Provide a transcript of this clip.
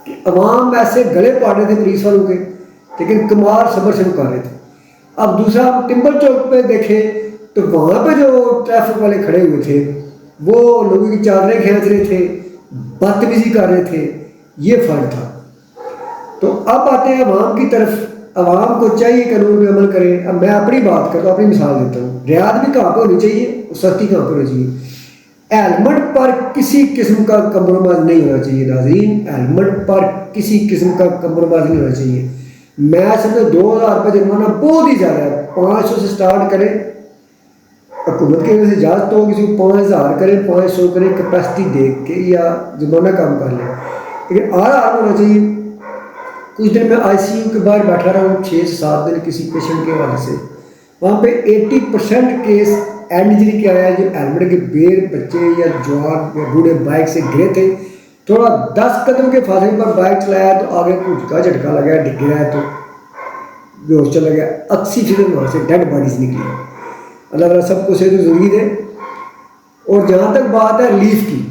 کہ عوام ایسے گلے پاڑ رہے تھے پولیس والوں کے، لیکن کمار صبر سے کر رہے تھے۔ اب دوسرا ہم ٹمبر چوک پہ دیکھیں تو وہاں پہ جو ٹریفک والے کھڑے ہوئے تھے وہ لوگوں کی چادریں کھینچ رہے تھے، بدتمیزی کر رہے تھے، یہ فرق تھا۔ تو اب آتے ہیں عوام کی طرف، عوام کو چاہیے قانون پہ عمل کرے۔ اب میں اپنی بات کرتا ہوں، اپنی مثال دیتا ہوں، رعایت بھی کہاں پہ ہونی چاہیے اور سختی کہاں پہ ہونی چاہیے۔ ہیلمٹ پر کسی قسم کا کمپرومائز نہیں ہونا چاہیے ناظرین، ہیلمٹ پر کسی قسم کا کمپرومائز نہیں ہونا چاہیے۔ میں سمجھتا 2000 روپے جرمانہ بہت ہی زیادہ ہے، 500 سے سٹارٹ کریں، حکومت کی وجہ سے اجازت ہو کسی کو 5000 کریں، 500 کریں، کیپیسٹی دیکھ کے یا زمانہ کام کر لیں، لیکن آر ہونا چاہیے۔ کچھ دن میں آئی سی یو کے باہر بیٹھا رہا ہوں 6 سے 7 دن کسی پیشنٹ کے حوالے سے، وہاں پہ 80% کیس اینڈ انجری کے آیا ہے جو ہیلمٹ کے بغیر بچے یا جوان یا بوڑھے بائک سے گرے تھے، تھوڑا 10 قدم کے فاصلے پر بائک چلایا تو آگے کچھ کا جھٹکا لگا، ڈگ گیا ہے تو بے ہوش چلا گیا، 80% وہاں سے ڈیڈ باڈیز نکلی۔ اللہ تعالیٰ سب کو صحت و زندگی دے۔ اور جہاں تک بات ہے ریلیف کی،